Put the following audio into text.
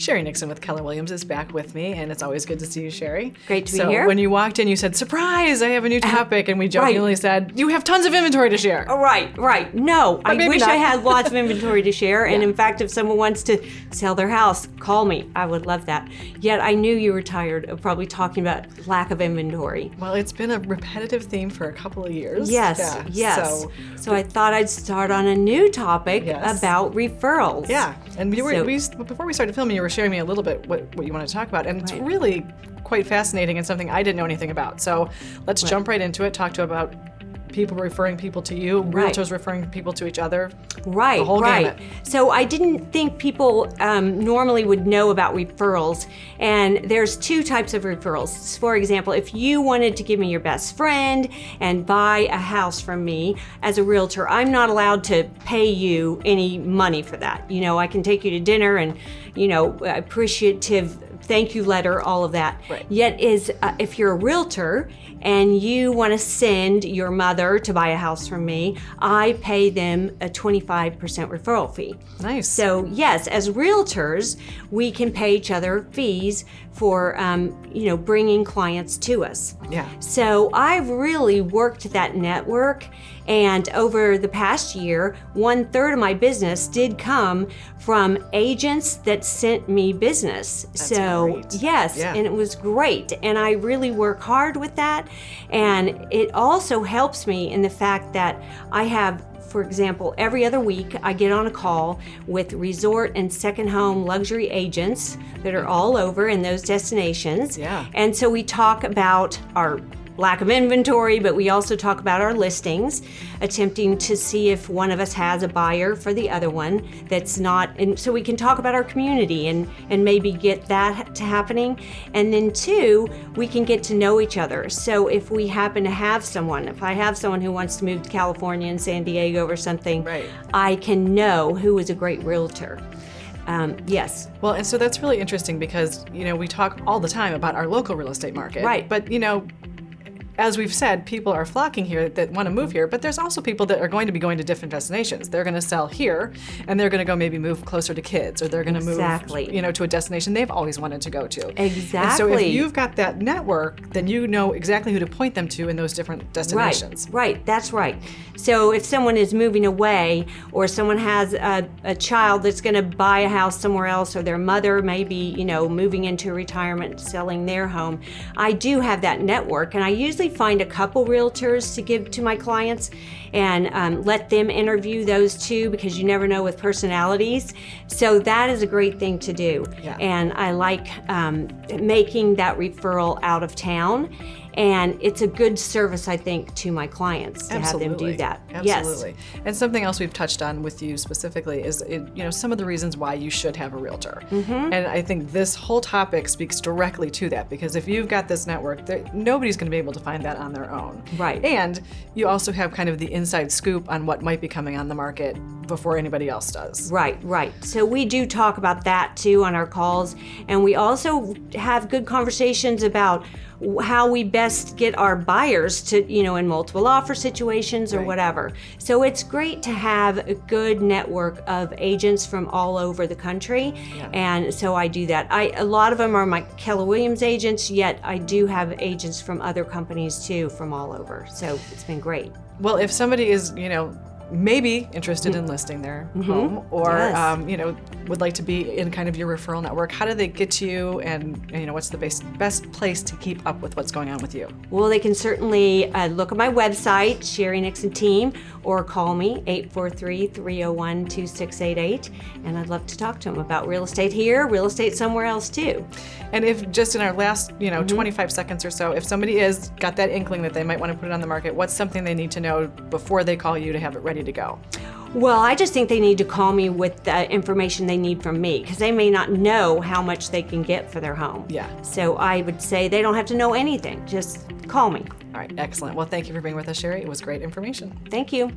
Sheri Nixon with Keller Williams is back with me, and it's always good to see you, Sheri. Great to be So here. when you walked in, you said, surprise, I have a new topic, and we jokingly said, you have tons of inventory to share. Right. No, I maybe wish not. I had lots of inventory to share. And Yeah. in fact, if someone wants to sell their house, call me. I would love that. Yet I knew you were tired of probably talking about lack of inventory. Well, it's been a repetitive theme for a couple of years. Yes. So I thought I'd start on a new topic about referrals. Yeah, and before we started filming, you were sharing me a little bit what you want to talk about, and it's really quite fascinating and something I didn't know anything about. So let's jump right into it, talk about people referring people to you, realtors referring people to each other. The whole gamut. So I didn't think people normally would know about referrals, and there's two types of referrals. For example, if you wanted to give me your best friend and buy a house from me as a realtor, I'm not allowed to pay you any money for that. You know, I can take you to dinner and, you know, appreciative thank you letter, all of that. Right. Yet if you're a realtor and you want to send your mother to buy a house from me, I pay them a 25% referral fee. Nice. So yes, as realtors, we can pay each other fees for bringing clients to us. Yeah. So I've really worked that network, and over the past year, 1/3 of my business did come from agents that sent me business. That's great. Yes, Yeah. and it was great, and I really work hard with that, and it also helps me in the fact that I have, for example, every other week I get on a call with resort and second home luxury agents that are all over in those destinations. Yeah. And so we talk about our lack of inventory, but we also talk about our listings, attempting to see if one of us has a buyer for the other one that's not, and so we can talk about our community and maybe get that to happening. And then two, we can get to know each other. So if we happen to have someone, if I have someone who wants to move to California and San Diego or something, I can know who is a great realtor. Yes. Well, and so that's really interesting because, you know, we talk all the time about our local real estate market. Right. But, you know, as we've said, people are flocking here that want to move here, but there's also people that are going to be going to different destinations. They're going to sell here, and they're going to go maybe move closer to kids, or they're going to move, you know, to a destination they've always wanted to go to. Exactly. And so if you've got that network, then you know exactly who to point them to in those different destinations. Right. That's right. So if someone is moving away, or someone has a child that's going to buy a house somewhere else, or their mother may be, you know, moving into retirement, selling their home, I do have that network, and I usually find a couple realtors to give to my clients and let them interview those too, because you never know with personalities. So that is a great thing to do. Yeah. And I like making that referral out of town. And it's a good service, I think, to my clients to have them do that. Absolutely. Yes. And something else we've touched on with you specifically is, you know, some of the reasons why you should have a realtor. And I think this whole topic speaks directly to that, because if you've got this network, nobody's going to be able to find that on their own. Right. And you also have kind of the inside scoop on what might be coming on the market before anybody else does. Right. So we do talk about that too on our calls, and we also have good conversations about how we best get our buyers to, you know, in multiple offer situations or whatever. So it's great to have a good network of agents from all over the country. And so I do that. A lot of them are my Keller Williams agents, yet I do have agents from other companies too, from all over. So it's been great. Well, if somebody is, you know, maybe interested in listing their home, or you know, would like to be in kind of your referral network, how do they get to you, and you know, what's the best place to keep up with what's going on with you? Well, they can certainly look at my website, Sheri Nixon Team, or call me 843-301-2688, and I'd love to talk to them about real estate here, real estate somewhere else too. And if just in our last, you know, 25 seconds or so, if somebody is got that inkling that they might want to put it on the market, what's something they need to know before they call you to have it ready to go? Well, I just think they need to call me with the information they need from me, because they may not know how much they can get for their home. Yeah. So I would say they don't have to know anything. Just call me. All right, excellent. Well, thank you for being with us, Sheri. It was great information. Thank you.